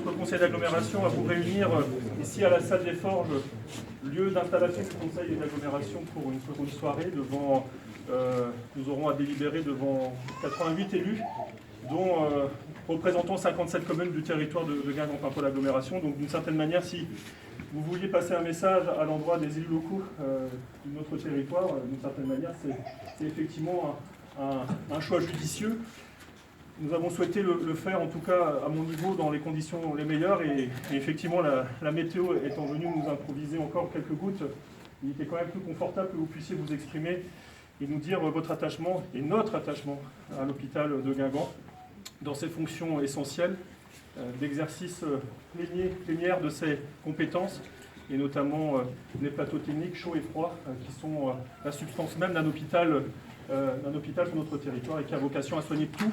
notre conseil d'agglomération à vous réunir ici à la salle des Forges, lieu d'installation du conseil d'agglomération pour une soirée devant, nous aurons à délibérer devant 88 élus, dont représentons 57 communes du territoire de Guingamp pour l'agglomération. Donc d'une certaine manière, si vous vouliez passer un message à l'endroit des élus locaux de notre territoire, d'une certaine manière, c'est effectivement un choix judicieux. Nous avons souhaité le faire, en tout cas à mon niveau, dans les conditions les meilleures. Et effectivement, la météo étant venue nous improviser encore quelques gouttes, il était quand même plus confortable que vous puissiez vous exprimer et nous dire votre attachement et notre attachement à l'hôpital de Guingamp dans ses fonctions essentielles d'exercice plénière de ses compétences, et notamment les plateaux techniques chauds et froids, qui sont la substance même d'un hôpital sur notre territoire, et qui a vocation à soigner tous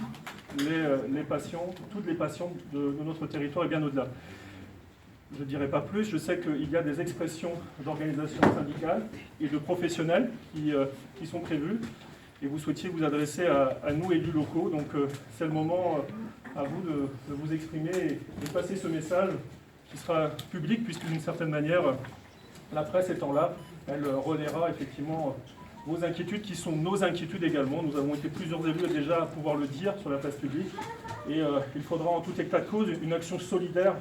les patients, toutes les patients de notre territoire et bien au-delà. Je ne dirai pas plus, je sais qu'il y a des expressions d'organisations syndicales et de professionnels qui sont prévues, et vous souhaitiez vous adresser à nous, élus locaux. Donc c'est le moment à vous de vous exprimer et de passer ce message qui sera public, puisque d'une certaine manière, la presse étant là, elle relaiera effectivement vos inquiétudes qui sont nos inquiétudes également. Nous avons été plusieurs élus déjà à pouvoir le dire sur la place publique, et il faudra en tout état de cause une action solidaire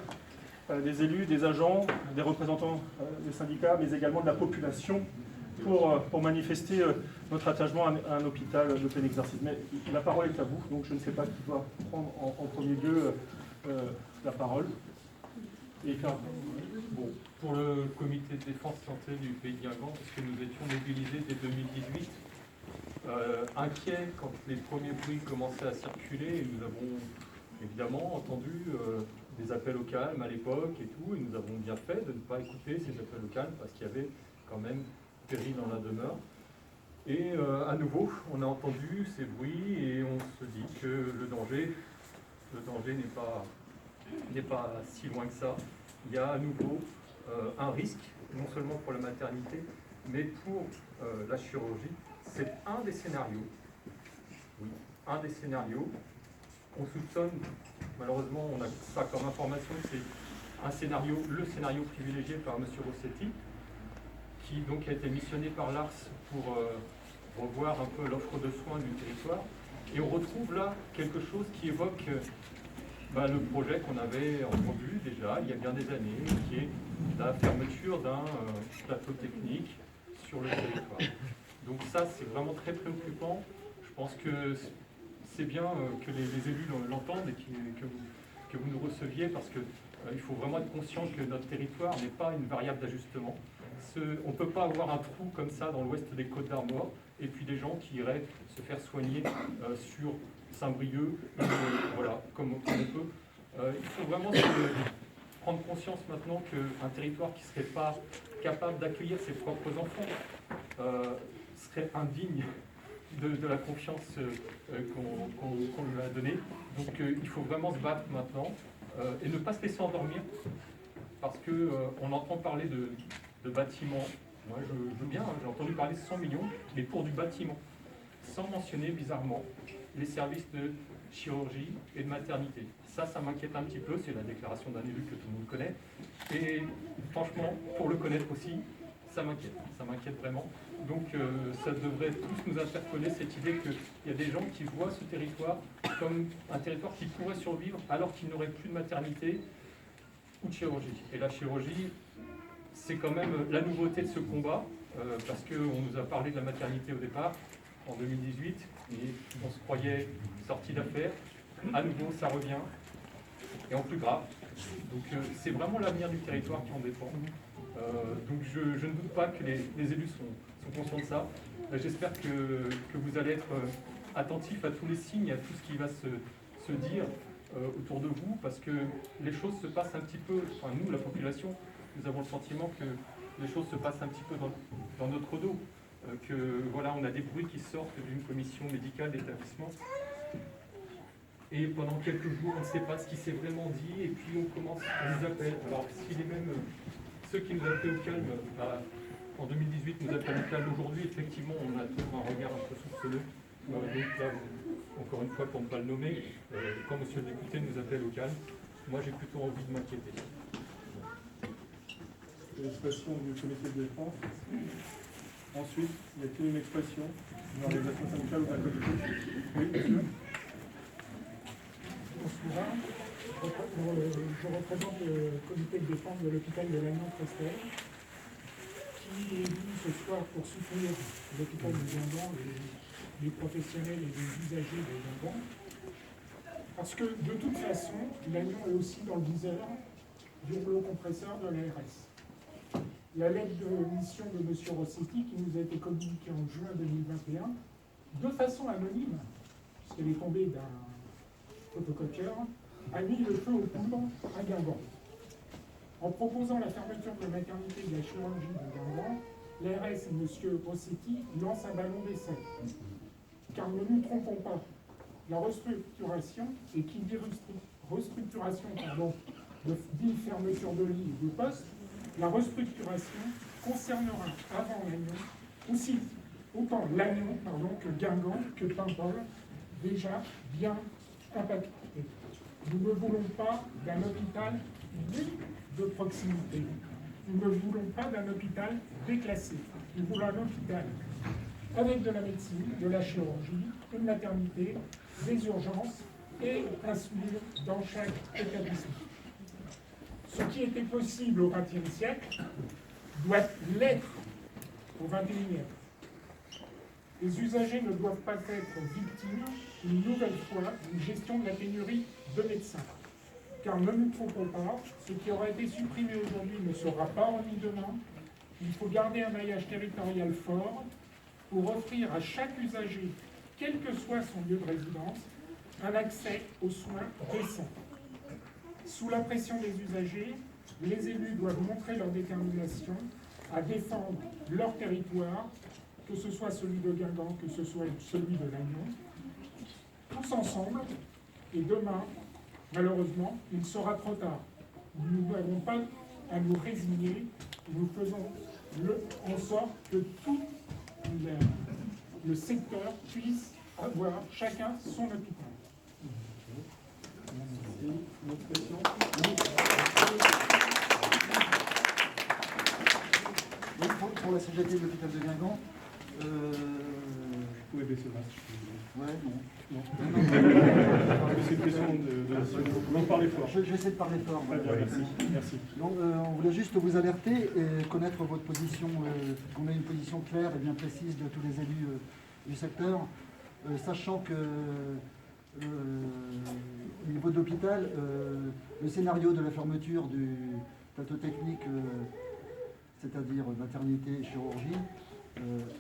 des élus, des agents, des représentants des syndicats, mais également de la population pour manifester notre attachement à un hôpital de plein exercice. Mais la parole est à vous, donc je ne sais pas qui doit prendre en premier lieu la parole. Et bon, pour le comité de défense santé du pays de Guingamp, parce que nous étions mobilisés dès 2018, inquiets quand les premiers bruits commençaient à circuler, et nous avons évidemment entendu des appels au calme à l'époque et tout, et nous avons bien fait de ne pas écouter ces appels au calme parce qu'il y avait quand même péril dans la demeure. Et à nouveau, on a entendu ces bruits et on se dit que le danger n'est pas si loin que ça. Il y a à nouveau un risque, non seulement pour la maternité, mais pour la chirurgie. C'est un des scénarios. Oui, un des scénarios. On soupçonne, malheureusement, on n'a pas comme information, c'est un scénario, le scénario privilégié par M. Rossetti, qui donc a été missionné par l'ARS pour revoir un peu l'offre de soins du territoire. Et on retrouve là quelque chose qui évoque le projet qu'on avait entendu déjà il y a bien des années, qui est la fermeture d'un plateau technique sur le territoire. Donc ça, c'est vraiment très préoccupant. Je pense que c'est bien que les élus l'entendent et que vous nous receviez, parce qu'il faut vraiment être conscient que notre territoire n'est pas une variable d'ajustement. On ne peut pas avoir un trou comme ça dans l'ouest des Côtes-d'Armor et puis des gens qui iraient se faire soigner sur Saint-Brieuc, voilà, comme on peut. Il faut vraiment prendre conscience maintenant qu'un territoire qui ne serait pas capable d'accueillir ses propres enfants serait indigne de la confiance qu'on lui a donnée. Donc il faut vraiment se battre maintenant et ne pas se laisser endormir, parce qu'on entend parler de bâtiments. Moi je veux bien, j'ai entendu parler de 100 millions, mais pour du bâtiment, sans mentionner bizarrement les services de chirurgie et de maternité. Ça m'inquiète un petit peu, c'est la déclaration d'un élu que tout le monde connaît. Et franchement, pour le connaître aussi, ça m'inquiète vraiment. Donc ça devrait tous nous interpeller, cette idée qu'il y a des gens qui voient ce territoire comme un territoire qui pourrait survivre alors qu'il n'aurait plus de maternité ou de chirurgie. Et la chirurgie, c'est quand même la nouveauté de ce combat, parce qu'on nous a parlé de la maternité au départ, en 2018, et on se croyait sorti d'affaires. À nouveau, ça revient, et en plus grave. Donc c'est vraiment l'avenir du territoire qui en dépend. Donc je ne doute pas que les élus sont conscients de ça. J'espère que vous allez être attentifs à tous les signes, à tout ce qui va se dire autour de vous, parce que les choses se passent un petit peu, enfin nous, la population, nous avons le sentiment que les choses se passent un petit peu dans notre dos, que voilà, on a des bruits qui sortent d'une commission médicale d'établissement, et pendant quelques jours, on ne sait pas ce qui s'est vraiment dit, et puis on commence, on nous appelle. Alors si les mêmes, ceux qui nous appellent au calme, en 2018 nous appellent au calme, aujourd'hui, effectivement, on a toujours un regard un peu soupçonneux. Donc là, encore une fois, pour ne pas le nommer, quand monsieur le député nous appelle au calme, moi j'ai plutôt envie de m'inquiéter. L'expression du comité de défense. Ensuite, y a-t-il une expression d'une organisation syndicale ou d'un comité? Oui, monsieur. Bonsoir. Je représente le comité de défense de l'hôpital de Lannion-Crestel, qui est venu ce soir pour soutenir l'hôpital de Guingamp, les professionnels et les usagers de Guingamp. Parce que de toute façon, Lannion est aussi dans le viseur du rouleau compresseur de l'ARS. La lettre de mission de M. Rossetti, qui nous a été communiquée en juin 2021, de façon anonyme, puisqu'elle est tombée d'un photocopieur, a mis le feu aux poudres à Guingamp. En proposant la fermeture de la maternité de la chirurgie de Guingamp, l'ARS et M. Rossetti lancent un ballon d'essai. Car ne nous trompons pas, la restructuration, et qui dit restructuration, dit fermeture de lits et de postes, la restructuration concernera avant Lannion, aussi autant Lannion que Guingamp, que Paimpol, déjà bien impacté. Nous ne voulons pas d'un hôpital dit de proximité. Nous ne voulons pas d'un hôpital déclassé. Nous voulons un hôpital avec de la médecine, de la chirurgie, une maternité, des urgences et un suivi dans chaque établissement. Ce qui était possible au XXe siècle doit l'être au XXIe. Les usagers ne doivent pas être victimes une nouvelle fois d'une gestion de la pénurie de médecins. Car ne nous trompons pas, ce qui aura été supprimé aujourd'hui ne sera pas remis demain. Il faut garder un maillage territorial fort pour offrir à chaque usager, quel que soit son lieu de résidence, un accès aux soins décents. Sous la pression des usagers, les élus doivent montrer leur détermination à défendre leur territoire, que ce soit celui de Guingamp, que ce soit celui de Lannion, tous ensemble, et demain, malheureusement, il sera trop tard. Nous n'avons pas à nous résigner, nous faisons en sorte que tout le secteur puisse avoir chacun son hôpital. Une autre question? Oui, pour la CGT de l'hôpital de Guingamp, Vous pouvez baisser le masque. ouais, non. C'est une question de vous parler fort. Je vais essayer de parler fort. Très bien, merci. Merci. Donc, on voulait juste vous alerter et connaître votre position, qu'on ait une position claire et bien précise de tous les élus du secteur, sachant que au niveau de l'hôpital, le scénario de la fermeture du plateau technique, c'est-à-dire maternité et chirurgie,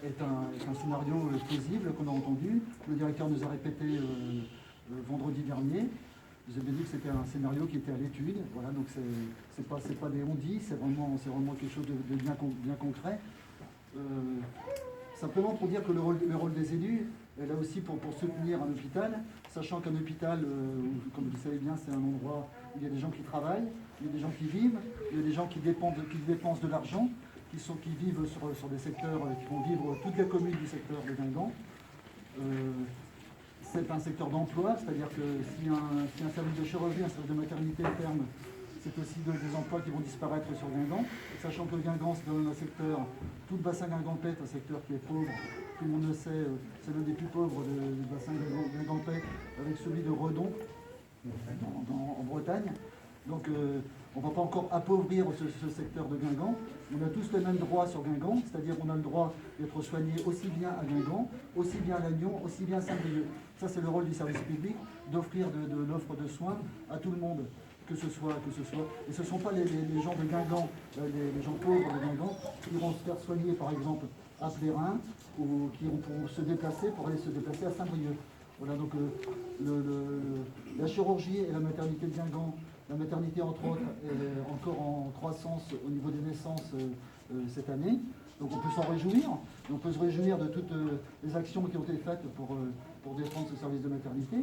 est un scénario plausible qu'on a entendu. Le directeur nous a répété vendredi dernier. Vous avez dit que c'était un scénario qui était à l'étude. Voilà, donc c'est pas des on-dit, c'est vraiment quelque chose de bien concret. Simplement pour dire que le rôle des élus est là aussi pour soutenir un hôpital, sachant qu'un hôpital, comme vous le savez bien, c'est un endroit où il y a des gens qui travaillent, il y a des gens qui vivent, il y a des gens qui dépensent de l'argent, qui vivent sur des secteurs, qui font vivre toute la commune du secteur de Guingamp. C'est un secteur d'emploi, c'est-à-dire que si un service de chirurgie, un service de maternité ferme, c'est aussi des emplois qui vont disparaître sur Guingamp, sachant que Guingamp, c'est quand même un secteur, tout le bassin guingampais est un secteur qui est pauvre, tout le monde le sait, c'est l'un des plus pauvres du bassin guingampais, avec celui de Redon, en Bretagne. Donc on ne va pas encore appauvrir ce secteur de Guingamp. On a tous les mêmes droits sur Guingamp, c'est-à-dire qu'on a le droit d'être soigné aussi bien à Guingamp, aussi bien à Lannion, aussi bien à Saint-Brieuc. Ça, c'est le rôle du service public, d'offrir de l'offre de soins à tout le monde, que ce soit. Et ce ne sont pas les gens de Guingamp, les gens pauvres de Guingamp, qui vont se faire soigner, par exemple, à Plérin, ou qui pourront se déplacer pour aller se déplacer à Saint-Brieuc. Voilà, donc la chirurgie et la maternité de Guingamp, la maternité entre autres, est encore en croissance au niveau des naissances cette année. Donc on peut s'en réjouir, on peut se réjouir de toutes les actions qui ont été faites pour défendre ce service de maternité.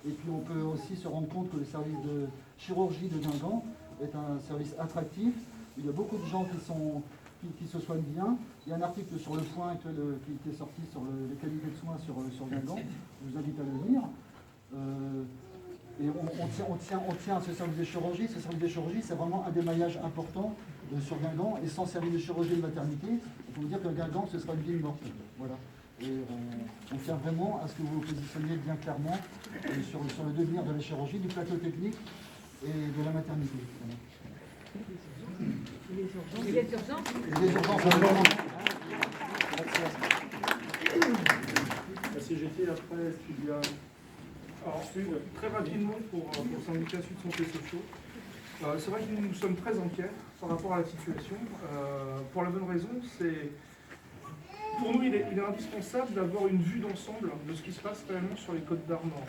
Et puis on peut aussi se rendre compte que le service de chirurgie de Guingamp est un service attractif. Il y a beaucoup de gens qui se soignent bien. Il y a un article sur Le Point actuel qui est sorti sur les qualités de soins sur Guingamp. Je vous invite à le lire. Et on tient à ce service de chirurgie. Ce service de chirurgie, c'est vraiment un démaillage important sur Guingamp. Et sans service de chirurgie et de maternité, on peut dire que Guingamp, ce sera une ville morte. Voilà. Et on tient vraiment à ce que vous vous positionniez bien clairement sur le devenir de la chirurgie, du plateau technique et de la maternité. Voilà. Les urgences. Les urgences. La CGT, après, est-ce qu'il y a... Alors, très rapidement, pour le syndicat Sud Santé Sociaux, c'est vrai que nous sommes très inquiets par rapport à la situation. Pour la bonne raison, c'est... Pour nous, il est indispensable d'avoir une vue d'ensemble de ce qui se passe réellement sur les Côtes d'Armor.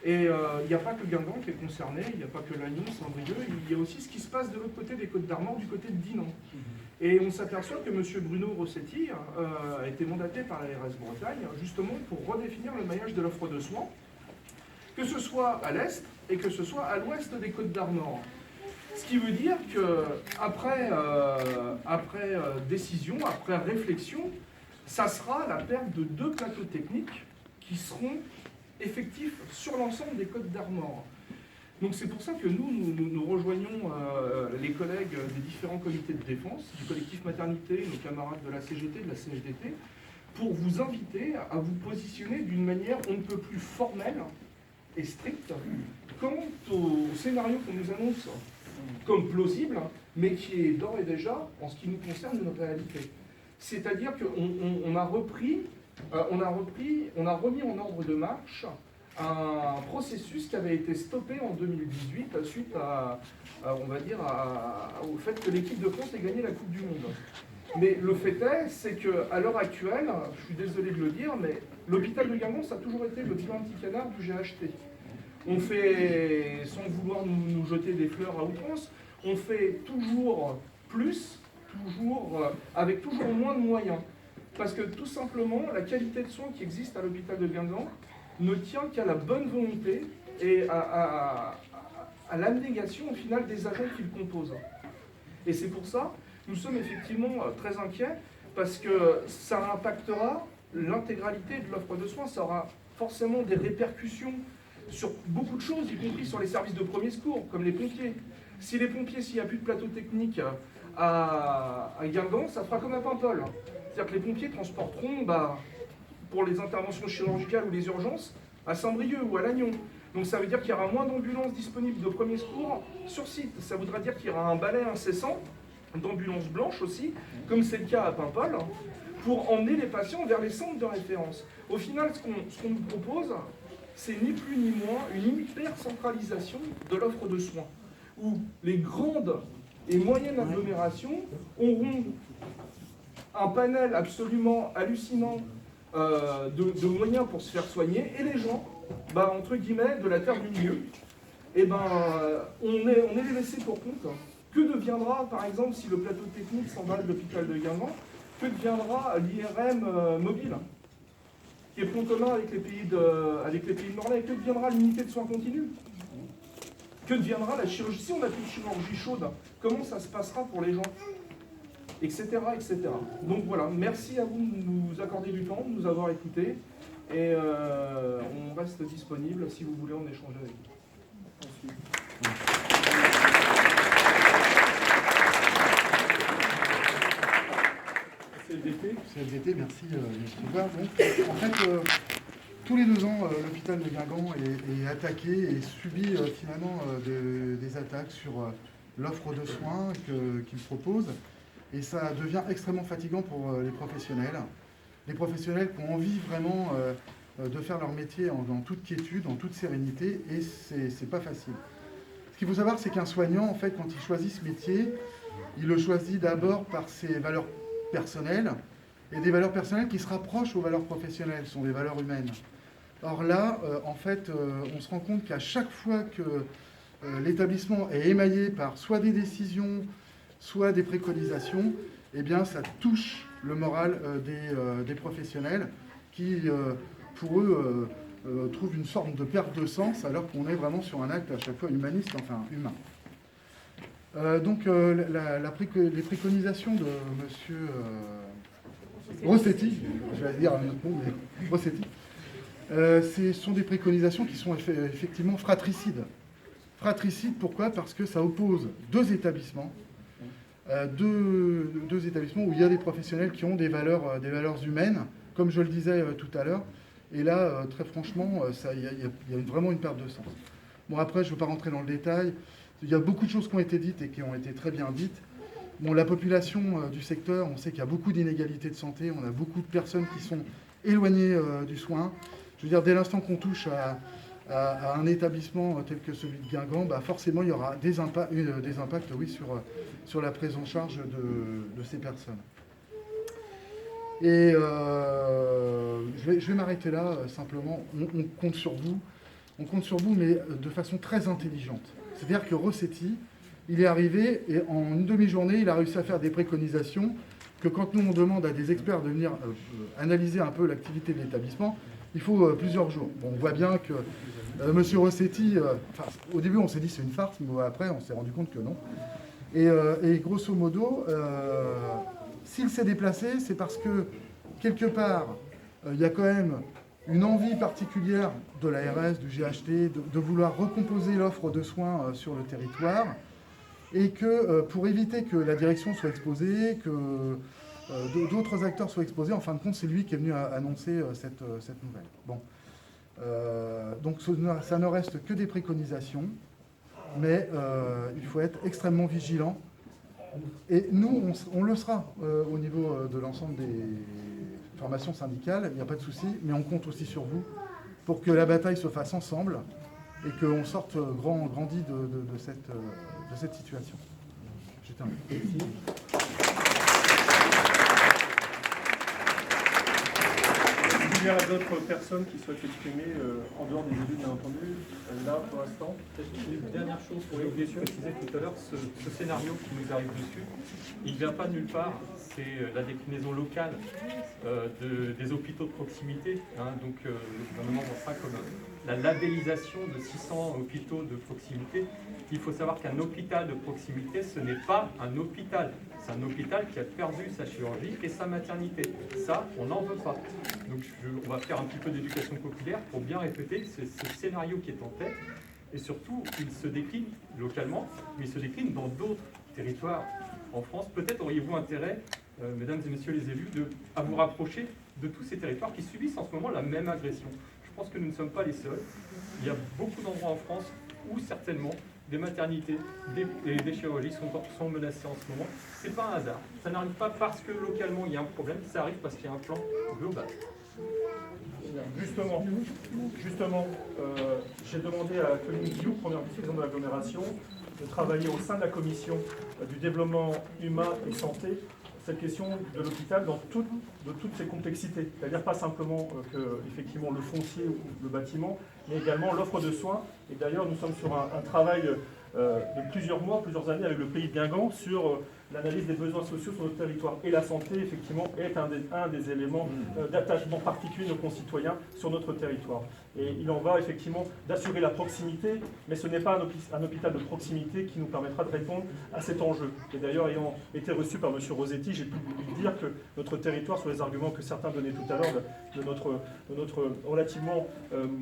Et il n'y a pas que Guingamp qui est concerné, il n'y a pas que Lannion, Saint-Brieuc, il y a aussi ce qui se passe de l'autre côté des Côtes d'Armor, du côté de Dinan. Et on s'aperçoit que M. Bruno Rossetti a été mandaté par la RS Bretagne justement pour redéfinir le maillage de l'offre de soins, que ce soit à l'est et que ce soit à l'ouest des Côtes d'Armor. Ce qui veut dire qu'après décision, après réflexion, ça sera la perte de 2 plateaux techniques qui seront effectifs sur l'ensemble des Côtes d'Armor. Donc c'est pour ça que nous rejoignons les collègues des différents comités de défense, du collectif maternité, nos camarades de la CGT, de la CFDT, pour vous inviter à vous positionner d'une manière on ne peut plus formelle et stricte quant au scénario qu'on nous annonce comme plausible, mais qui est d'ores et déjà, en ce qui nous concerne, une réalité. C'est-à-dire qu'on a remis en ordre de marche un processus qui avait été stoppé en 2018 suite on va dire, au fait que l'équipe de France ait gagné la Coupe du Monde. Mais le fait est, c'est qu'à l'heure actuelle, je suis désolé de le dire, mais l'hôpital de Guingamp, ça a toujours été le vilain petit canard du GHT. On fait, sans vouloir nous jeter des fleurs à outrance, on fait toujours plus, avec toujours moins de moyens. Parce que tout simplement, la qualité de soins qui existe à l'hôpital de Guingamp ne tient qu'à la bonne volonté et à l'abnégation au final des agents qui le composent. Et c'est pour ça, nous sommes effectivement très inquiets, parce que ça impactera l'intégralité de l'offre de soins, ça aura forcément des répercussions sur beaucoup de choses, y compris sur les services de premier secours, comme les pompiers. Si les pompiers, s'il n'y a plus de plateau technique à Guingamp, ça fera comme à Paimpol. C'est-à-dire que les pompiers transporteront, pour les interventions chirurgicales ou les urgences, à Saint-Brieuc ou à Lannion. Donc ça veut dire qu'il y aura moins d'ambulances disponibles de premier secours sur site. Ça voudra dire qu'il y aura un balai incessant d'ambulances blanches aussi, comme c'est le cas à Paimpol, pour emmener les patients vers les centres de référence. Au final, ce qu'on nous propose, c'est ni plus ni moins une hyper-centralisation de l'offre de soins, où les grandes et moyennes agglomérations auront un panel absolument hallucinant de moyens pour se faire soigner, et les gens, entre guillemets, de la terre du milieu, on est les laissés pour compte. Que deviendra, par exemple, si le plateau technique s'en va de l'hôpital de Guingamp, que deviendra l'IRM mobile, qui est point commun avec les pays de Morlaix? Que deviendra l'unité de soins continus? Que deviendra la chirurgie? Si on n'a plus de chirurgie chaude, comment ça se passera pour les gens? Etc., etc. Donc voilà, merci à vous de nous accorder du temps, de nous avoir écoutés, et on reste disponible si vous voulez en échanger avec nous. CFDT, merci de recevoir. En fait, tous les 2 ans, l'hôpital de Guingamp est attaqué et subit finalement des attaques sur l'offre de soins qu'il propose. Et ça devient extrêmement fatigant pour les professionnels. Les professionnels qui ont envie vraiment de faire leur métier dans toute quiétude, en toute sérénité, et c'est pas facile. Ce qu'il faut savoir, c'est qu'un soignant, en fait, quand il choisit ce métier, il le choisit d'abord par ses valeurs personnelles, et des valeurs personnelles qui se rapprochent aux valeurs professionnelles, sont des valeurs humaines. Or là, en fait, on se rend compte qu'à chaque fois que l'établissement est émaillé par soit des décisions, soit des préconisations, eh bien ça touche le moral des professionnels qui, pour eux, trouvent une sorte de perte de sens, alors qu'on est vraiment sur un acte à chaque fois humaniste, enfin humain. Donc les préconisations de M. Rossetti, je vais dire un autre mot, mais Rossetti, Ce sont des préconisations qui sont effectivement fratricides. Fratricides, pourquoi? Parce que ça oppose deux établissements où il y a des professionnels qui ont des valeurs humaines, comme je le disais tout à l'heure. Et là, très franchement, il y a vraiment une perte de sens. Bon, après, je ne veux pas rentrer dans le détail. Il y a beaucoup de choses qui ont été dites et qui ont été très bien dites. Bon, la population du secteur, on sait qu'il y a beaucoup d'inégalités de santé. On a beaucoup de personnes qui sont éloignées du soin. Je veux dire, dès l'instant qu'on touche à un établissement tel que celui de Guingamp, bah forcément, il y aura des impacts oui, sur la prise en charge de ces personnes. Et je vais m'arrêter là, simplement. On compte sur vous. On compte sur vous, mais de façon très intelligente. C'est-à-dire que Rossetti, il est arrivé et en une demi-journée, il a réussi à faire des préconisations que quand nous, on demande à des experts de venir analyser un peu l'activité de l'établissement, il faut plusieurs jours. Bon, on voit bien que M. Rossetti, au début, on s'est dit c'est une farce, mais après, on s'est rendu compte que non. Et grosso modo, s'il s'est déplacé, c'est parce que, quelque part, il y a quand même une envie particulière de l'ARS, du GHT, de vouloir recomposer l'offre de soins sur le territoire, et que pour éviter que la direction soit exposée, que d'autres acteurs soient exposés, en fin de compte, c'est lui qui est venu annoncer cette nouvelle. Bon. Donc ça ne reste que des préconisations, mais il faut être extrêmement vigilant. Et nous, on le sera au niveau de l'ensemble des formations syndicales, il n'y a pas de souci, mais on compte aussi sur vous pour que la bataille se fasse ensemble et qu'on sorte grandi de cette situation. Je termine. Est-ce qu'il y a d'autres personnes qui souhaitent s'exprimer en dehors des élus, bien entendu, là pour l'instant? Une dernière chose, pour oublier de préciser tout à l'heure, ce scénario qui nous arrive dessus, il ne vient pas de nulle part, c'est la déclinaison locale des hôpitaux de proximité. Donc le gouvernement voit ça comme la labellisation de 600 hôpitaux de proximité. Il faut savoir qu'un hôpital de proximité, ce n'est pas un hôpital. C'est un hôpital qui a perdu sa chirurgie et sa maternité. Ça, on n'en veut pas. Donc on va faire un petit peu d'éducation populaire pour bien répéter que c'est ce scénario qui est en tête. Et surtout, il se décline localement, mais il se décline dans d'autres territoires en France. Peut-être auriez-vous intérêt, mesdames et messieurs les élus, à vous rapprocher de tous ces territoires qui subissent en ce moment la même agression. Je pense que nous ne sommes pas les seuls. Il y a beaucoup d'endroits en France où certainement des maternités et des chirurgies sont menacées en ce moment. Ce n'est pas un hasard. Ça n'arrive pas parce que localement il y a un problème, ça arrive parce qu'il y a un plan global. Justement, j'ai demandé à Colline Guillou, première vice-présidente de l'agglomération, de travailler au sein de la commission du développement humain et santé cette question de l'hôpital de toutes ses complexités. C'est-à-dire pas simplement effectivement le foncier ou le bâtiment, mais également l'offre de soins. Et d'ailleurs, nous sommes sur un travail de plusieurs mois, plusieurs années avec le pays de Guingamp sur l'analyse des besoins sociaux sur notre territoire. Et la santé, effectivement, est un des éléments d'attachement particulier de nos concitoyens sur notre territoire. Et il en va effectivement d'assurer la proximité, mais ce n'est pas un hôpital de proximité qui nous permettra de répondre à cet enjeu. Et d'ailleurs, ayant été reçu par M. Rossetti, j'ai pu lui dire que notre territoire, sur les arguments que certains donnaient tout à l'heure de notre relativement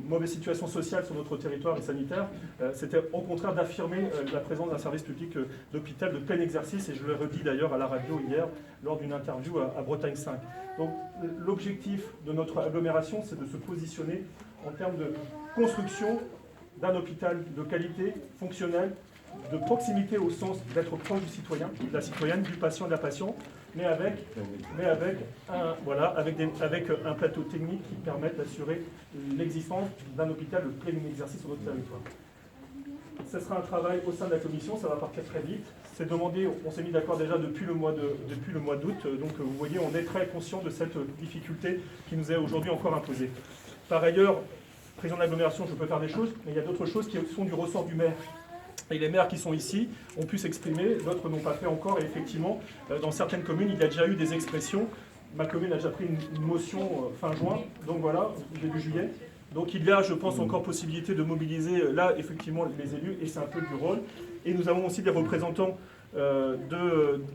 mauvaise situation sociale sur notre territoire et sanitaire, c'était au contraire d'affirmer la présence d'un service public d'hôpital de plein exercice, et je le redis d'ailleurs à la radio hier, lors d'une interview à Bretagne 5. Donc l'objectif de notre agglomération, c'est de se positionner en termes de construction d'un hôpital de qualité, fonctionnel, de proximité au sens d'être proche du citoyen, de la citoyenne, du patient, de la patiente, mais avec un plateau technique qui permette d'assurer l'existence d'un hôpital de plein exercice sur notre territoire. Ce sera un travail au sein de la commission, ça va partir très vite. C'est demandé, on s'est mis d'accord déjà depuis le mois d'août, donc vous voyez, on est très conscient de cette difficulté qui nous est aujourd'hui encore imposée. Par ailleurs, président de l'agglomération, je peux faire des choses, mais il y a d'autres choses qui sont du ressort du maire. Et les maires qui sont ici ont pu s'exprimer, d'autres n'ont pas fait encore, et effectivement, dans certaines communes, il y a déjà eu des expressions. Ma commune a déjà pris une motion fin juin, donc voilà, début juillet. Donc il y a, je pense, encore possibilité de mobiliser là, effectivement, les élus, et c'est un peu du rôle. Et nous avons aussi des représentants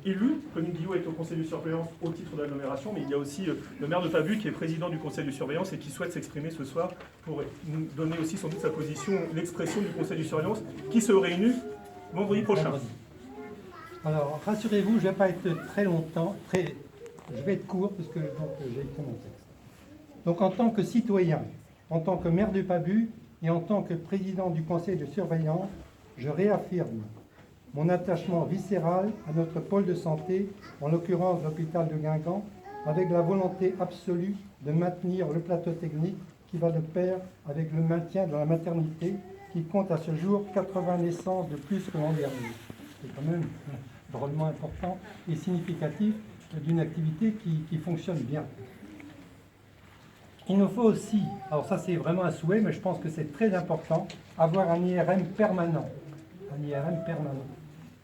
élus. Corinne Guillot est au conseil de surveillance au titre de l'agglomération, mais il y a aussi le maire de Pabus qui est président du conseil de surveillance et qui souhaite s'exprimer ce soir pour nous donner aussi sans doute sa position, l'expression du conseil de surveillance qui se réunit vendredi prochain. Alors, rassurez-vous, je ne vais pas être très longtemps, je vais être court puisque j'ai écrit mon texte. Donc, en tant que citoyen, en tant que maire de Pabus et en tant que président du conseil de surveillance, je réaffirme mon attachement viscéral à notre pôle de santé, en l'occurrence l'hôpital de Guingamp, avec la volonté absolue de maintenir le plateau technique qui va de pair avec le maintien de la maternité qui compte à ce jour 80 naissances de plus que l'an dernier. C'est quand même drôlement important et significatif d'une activité qui fonctionne bien. Il nous faut aussi, alors ça c'est vraiment un souhait, mais je pense que c'est très important, avoir un IRM permanent. Un IRM permanent.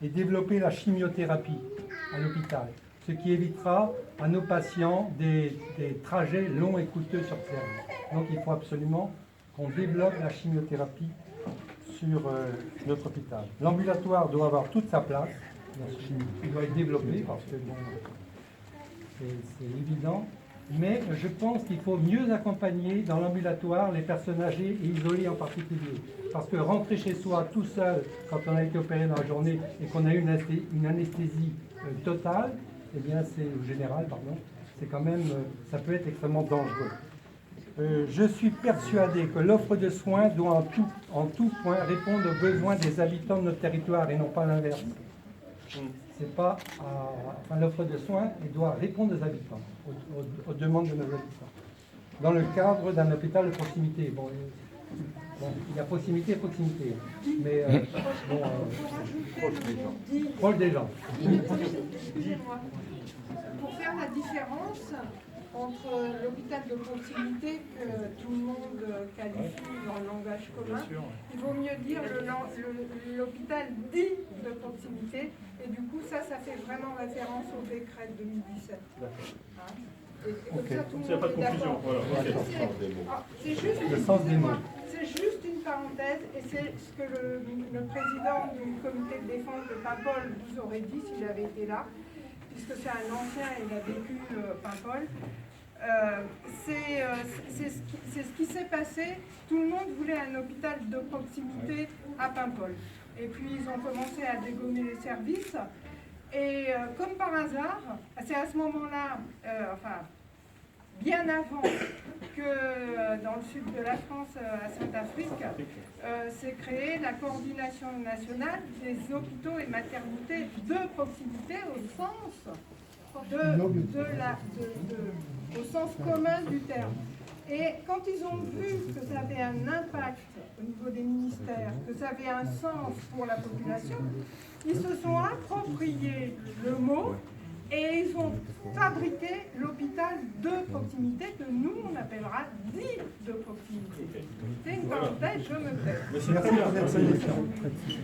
Et développer la chimiothérapie à l'hôpital, ce qui évitera à nos patients des trajets longs et coûteux sur terre. Donc il faut absolument qu'on développe la chimiothérapie sur notre hôpital. L'ambulatoire doit avoir toute sa place, il doit être développé parce que bon, c'est évident, mais je pense qu'il faut mieux accompagner dans l'ambulatoire les personnes âgées et isolées en particulier. Parce que rentrer chez soi tout seul, quand on a été opéré dans la journée et qu'on a eu une anesthésie totale, eh bien c'est générale, pardon, c'est quand même, ça peut être extrêmement dangereux. Je suis persuadé que l'offre de soins doit en tout point répondre aux besoins des habitants de notre territoire et non pas l'inverse. C'est pas l'offre de soins, elle doit répondre aux habitants, aux demandes de nos habitants. Dans le cadre d'un hôpital de proximité. Bon, il y a proximité, mais proche des gens. Excusez-moi. Pour faire la différence entre l'hôpital de proximité que tout le monde qualifie dans le langage commun, il vaut mieux dire l'hôpital dit de proximité, et du coup ça fait vraiment référence au décret de 2017. Hein, et comme ça tout le monde est d'accord. Voilà. C'est juste une parenthèse, et c'est ce que le président du comité de défense de Paimpol vous aurait dit s'il avait été là, puisque c'est un ancien et il a vécu Paimpol. C'est ce qui s'est passé. Tout le monde voulait un hôpital de proximité à Paimpol. Et puis ils ont commencé à dégommer les services. Et comme par hasard, c'est à ce moment-là, bien avant que dans le sud de la France, à Saint-Afrique, s'est créée la coordination nationale des hôpitaux et maternités de proximité au sens au sens commun du terme. Et quand ils ont vu que ça avait un impact au niveau des ministères, que ça avait un sens pour la population, ils se sont appropriés le mot et ils ont fabriqué l'hôpital de proximité que nous on appellera dit de proximité. C'est une parenthèse, je me tais. Merci pour cette solution.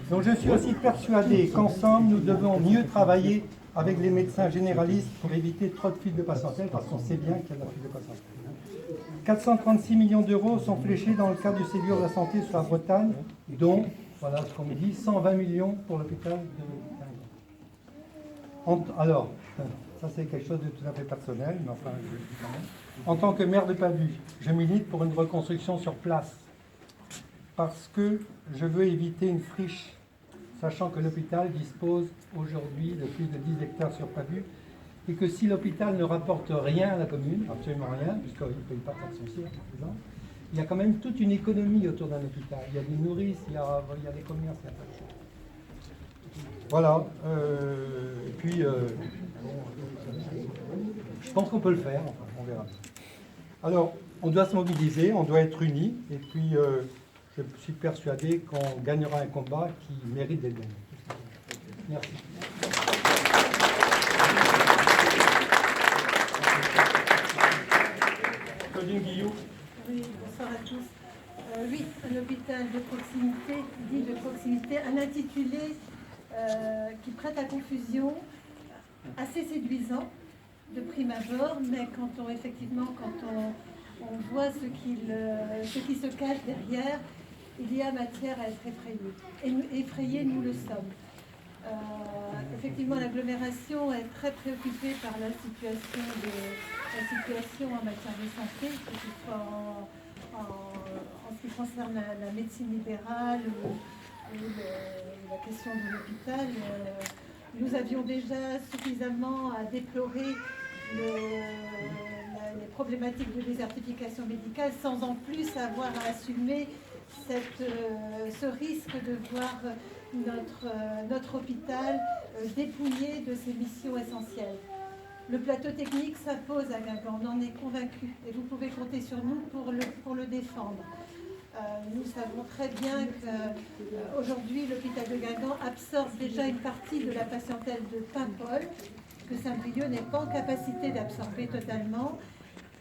Donc je suis aussi persuadé qu'ensemble nous devons mieux travailler avec les médecins généralistes pour éviter trop de files de patientèle, parce qu'on sait bien qu'il y a de la file de patientèle. 436 millions d'euros sont fléchés dans le cadre du Ségur de la santé sur la Bretagne, dont, voilà ce qu'on me dit, 120 millions pour l'hôpital de Guingamp. Alors, ça c'est quelque chose de tout à fait personnel, mais enfin, je le dis quand même. En tant que maire de Pabus, je milite pour une reconstruction sur place, parce que je veux éviter une friche, sachant que l'hôpital dispose aujourd'hui de plus de 10 hectares sur Pabus, et que si l'hôpital ne rapporte rien à la commune, absolument rien, puisqu'il ne paye pas de taxe foncière, par exemple, il y a quand même toute une économie autour d'un hôpital. Il y a des nourrices, il y a des commerces, il y a pas de choses. Voilà. Et puis, je pense qu'on peut le faire, enfin, on verra. Alors, on doit se mobiliser, on doit être unis, et puis je suis persuadé qu'on gagnera un combat qui mérite d'être gagné. Merci. Claudine Guillot. Oui, bonsoir à tous. Oui, un hôpital de proximité, dit de proximité, un intitulé qui prête à confusion, assez séduisant de prime abord, mais quand on voit ce qui se cache derrière, il y a matière à être effrayé. Et effrayés, nous le sommes. Effectivement, l'agglomération est très préoccupée par la situation en matière de santé, que ce soit en ce qui concerne la médecine libérale ou la question de l'hôpital. Nous avions déjà suffisamment à déplorer les problématiques de désertification médicale sans en plus avoir à assumer ce risque de voir notre hôpital dépouillé de ses missions essentielles. Le plateau technique s'impose à Guingamp, on en est convaincus et vous pouvez compter sur nous pour le défendre. Nous savons très bien qu'aujourd'hui l'hôpital de Guingamp absorbe déjà une partie de la patientèle de Paimpol, que Saint-Brieuc n'est pas en capacité d'absorber totalement,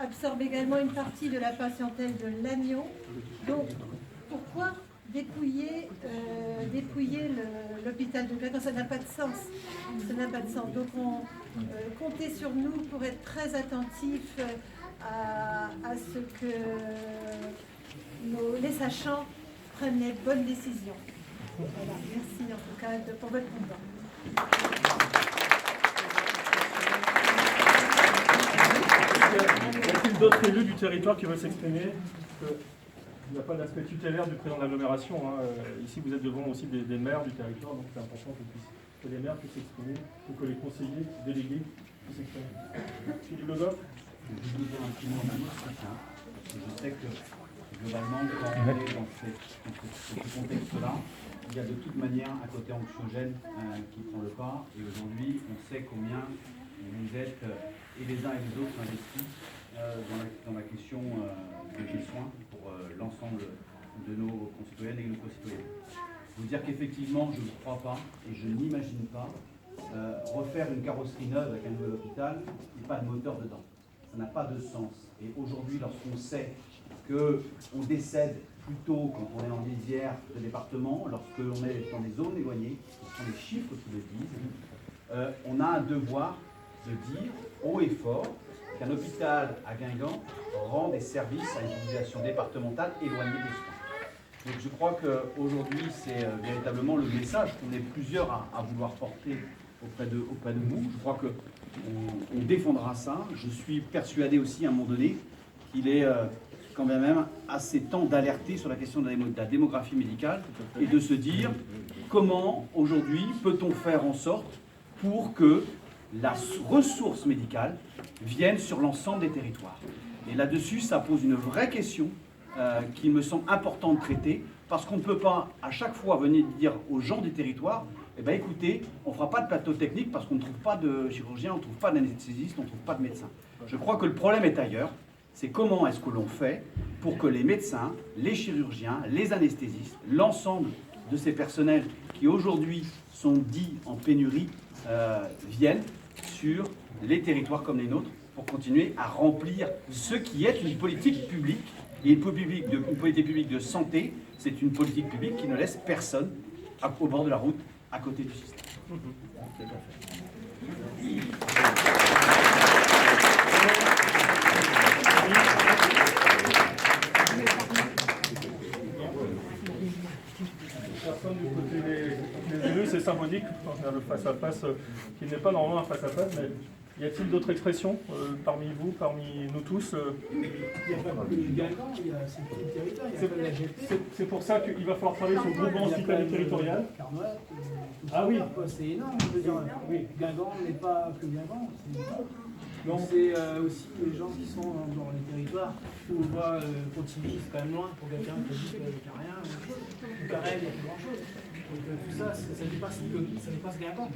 absorbe également une partie de la patientèle de Lannion. Donc pourquoi dépouiller l'hôpital de Guingamp? Ça n'a pas de sens. Ça n'a pas de sens. Donc comptez sur nous pour être très attentifs à ce que les sachants prennent les bonnes décisions. Voilà. Merci en tout cas pour votre combat. Y a-t-il d'autres élus du territoire qui veulent s'exprimer? Il n'y a pas d'aspect tutélaire du président de l'agglomération. Ici, vous êtes devant aussi des maires du territoire, donc c'est important que les maires puissent s'exprimer, ou que les conseillers délégués puissent s'exprimer. Philippe Le Goff. Je vais vous dire un petit mot en soutien. Je sais que globalement, quand on est dans ce contexte-là, il y a de toute manière un côté anxiogène qui prend le pas. Et aujourd'hui, on sait combien vous êtes, et les uns et les autres, investis dans la question des soins pour l'ensemble de nos concitoyennes et nos concitoyens. Vous dire qu'effectivement, je ne crois pas et je n'imagine pas refaire une carrosserie neuve avec un nouvel hôpital et pas de moteur dedans. Ça n'a pas de sens. Et aujourd'hui, lorsqu'on sait qu'on décède plus tôt quand on est en lisière de département, lorsque l'on est dans des zones éloignées, ce sont les chiffres qui le disent, on a un devoir de dire haut et fort qu'un hôpital à Guingamp rend des services à une population départementale éloignée des soins. Donc je crois qu'aujourd'hui, c'est véritablement le message qu'on est plusieurs à vouloir porter auprès de nous. Je crois qu'on défendra ça. Je suis persuadé aussi à un moment donné qu'il est quand même assez temps d'alerter sur la question de la démographie médicale et de se dire comment aujourd'hui peut-on faire en sorte pour que la ressource médicale vienne sur l'ensemble des territoires. Et là-dessus, ça pose une vraie question qui me semble important de traiter, parce qu'on ne peut pas à chaque fois venir dire aux gens des territoires, eh bien écoutez, on ne fera pas de plateau technique parce qu'on ne trouve pas de chirurgien, on ne trouve pas d'anesthésiste, on ne trouve pas de médecin. Je crois que le problème est ailleurs, c'est comment est-ce que l'on fait pour que les médecins, les chirurgiens, les anesthésistes, l'ensemble de ces personnels qui aujourd'hui sont dits en pénurie, viennent sur les territoires comme les nôtres pour continuer à remplir ce qui est une politique publique. Et une politique publique de santé, c'est une politique publique qui ne laisse personne au bord de la route à côté du système. Personne du côté des élus, c'est symbolique, on a le face-à-face qui n'est pas normalement un face-à-face, mais y a-t-il d'autres expressions parmi vous, parmi nous tous C'est pour ça qu'il va falloir travailler sur le groupement hospitalier territorial. Ah oui, c'est énorme, je veux dire. Oui. Guingamp n'est pas que Guingamp, c'est aussi les gens qui sont dans les territoires où on voit Pontivy, c'est quand même loin pour quelqu'un qui dit qu'il n'y a rien, ou Carrel, il n'y a plus grand-chose. Donc tout ça, ça dépasse Guingamp.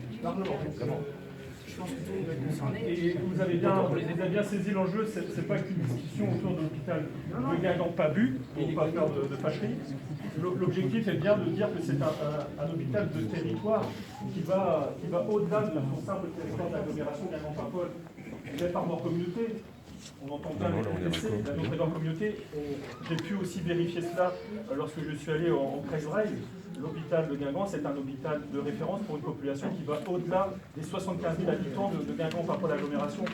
Je pense que tout le monde est concerné. Et vous avez bien saisi l'enjeu, c'est pas qu'une discussion autour de l'hôpital de Guingamp pas bu, pour ne pas faire de fâcherie. L'objectif est bien de dire que c'est un hôpital de territoire qui va au-delà de son simple territoire d'agglomération Guingamp-Paimpol. Fait par nos communautés. On entend bien notre énorme communauté. J'ai pu aussi vérifier cela lorsque je suis allé en Creuserail. L'hôpital de Guingamp, c'est un hôpital de référence pour une population qui va au-delà des 75 000 habitants de Guingamp par rapport à l'agglomération.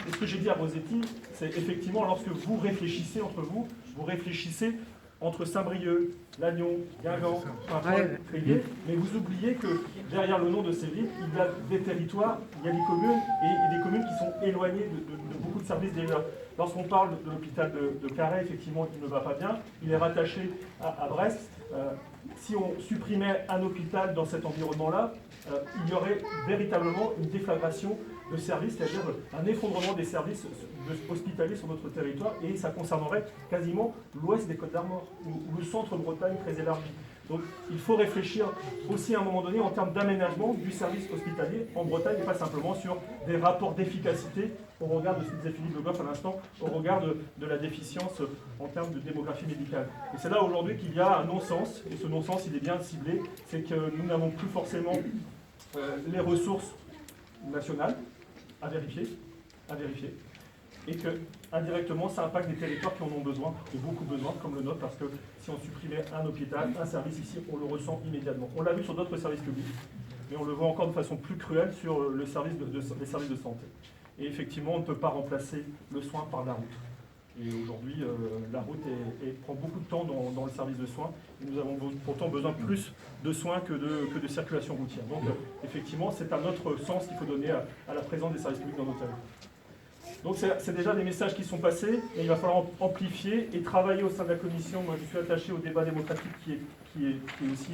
Et ce que j'ai dit à Rosetti, c'est effectivement lorsque vous réfléchissez entre vous, vous réfléchissez entre Saint-Brieuc, Lannion, Guingamp, Saint-Paul, Tréguier, mais vous oubliez que derrière le nom de ces villes, il y a des territoires, il y a des communes et des communes qui sont éloignées de beaucoup de services déjà. Lorsqu'on parle de l'hôpital de Carhaix, effectivement, il ne va pas bien, il est rattaché à Brest. Si on supprimait un hôpital dans cet environnement-là, il y aurait véritablement une déflagration de services, c'est-à-dire un effondrement des services hospitaliers sur notre territoire, et ça concernerait quasiment l'ouest des Côtes-d'Armor, ou le centre Bretagne très élargi. Donc il faut réfléchir aussi à un moment donné en termes d'aménagement du service hospitalier en Bretagne, et pas simplement sur des rapports d'efficacité au regard de ce que disait Philippe Le Goff à l'instant, au regard de la déficience en termes de démographie médicale. Et c'est là aujourd'hui qu'il y a un non-sens, et ce non-sens il est bien ciblé, c'est que nous n'avons plus forcément les ressources nationales à vérifier, et que indirectement ça impacte des territoires qui en ont besoin, et beaucoup besoin, comme le nôtre, parce que si on supprimait un hôpital, un service ici, on le ressent immédiatement. On l'a vu sur d'autres services publics, mais on le voit encore de façon plus cruelle sur les services de santé. Et effectivement, on ne peut pas remplacer le soin par la route. Et aujourd'hui, la route prend beaucoup de temps dans le service de soins. Et nous avons pourtant besoin plus de soins que de circulation routière. Donc, effectivement, c'est un autre sens qu'il faut donner à la présence des services publics dans nos territoires. Donc, c'est déjà des messages qui sont passés, mais il va falloir amplifier et travailler au sein de la commission. Moi, je suis attaché au débat démocratique qui est aussi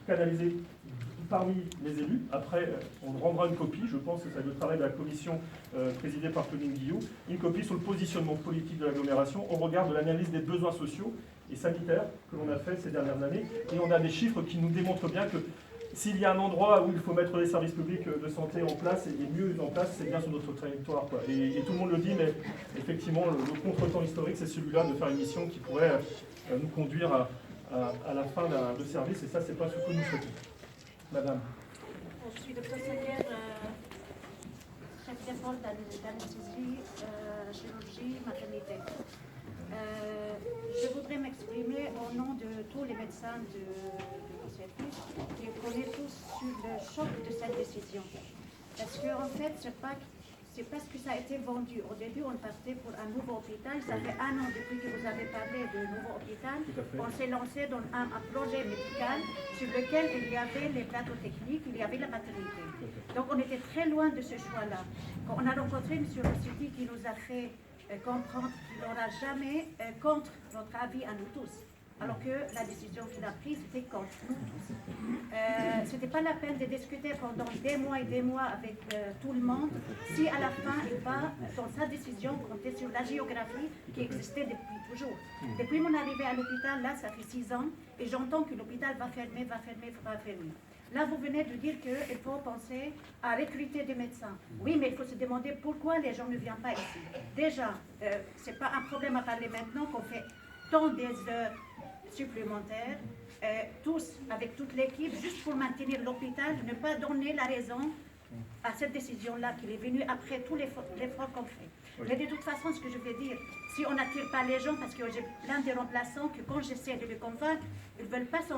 canalisé parmi les élus. Après, on rendra une copie, je pense que c'est le travail de la commission présidée par Pauline Guillou, une copie sur le positionnement politique de l'agglomération au regard de l'analyse des besoins sociaux et sanitaires que l'on a fait ces dernières années. Et on a des chiffres qui nous démontrent bien que s'il y a un endroit où il faut mettre les services publics de santé en place et mieux en place, c'est bien sur notre territoire, quoi. Et tout le monde le dit, mais effectivement, le contretemps historique, c'est celui-là de faire une mission qui pourrait nous conduire à la fin de service, et ça, c'est pas ce que nous souhaitons. Madame. Je suis docteur Saguer, chef d'école d'anesthésie, chirurgie, maternité. Je voudrais m'exprimer au nom de tous les médecins de mon service et qu'on est tous sur le choc de cette décision. Parce qu'en fait, c'est parce que ça a été vendu. Au début, on partait pour un nouveau hôpital. Ça fait un an depuis que vous avez parlé de nouveau hôpital. On s'est lancé dans un projet médical sur lequel il y avait les plateaux techniques, il y avait la maternité. Donc on était très loin de ce choix-là. Quand on a rencontré M. Rossetti qui nous a fait comprendre qu'il n'aura jamais contre notre avis à nous tous. Alors que la décision qu'il a prise, c'était contre nous tous. C'était pas la peine de discuter pendant des mois et des mois avec tout le monde, si à la fin il va, dans sa décision, compter sur la géographie qui existait depuis toujours. Depuis mon arrivée à l'hôpital, là, ça fait 6 ans, et j'entends que l'hôpital va fermer. Là, vous venez de dire qu'il faut penser à recruter des médecins. Oui, mais il faut se demander pourquoi les gens ne viennent pas ici. Déjà, c'est pas un problème à parler maintenant qu'on fait tant des heures supplémentaires, tous, avec toute l'équipe, juste pour maintenir l'hôpital, ne pas donner la raison à cette décision-là qui est venue après tout l'effort qu'on fait. Mais de toute façon, ce que je veux dire, si on n'attire pas les gens, parce que j'ai plein de remplaçants que quand j'essaie de les convaincre, ils ne veulent pas s'engager.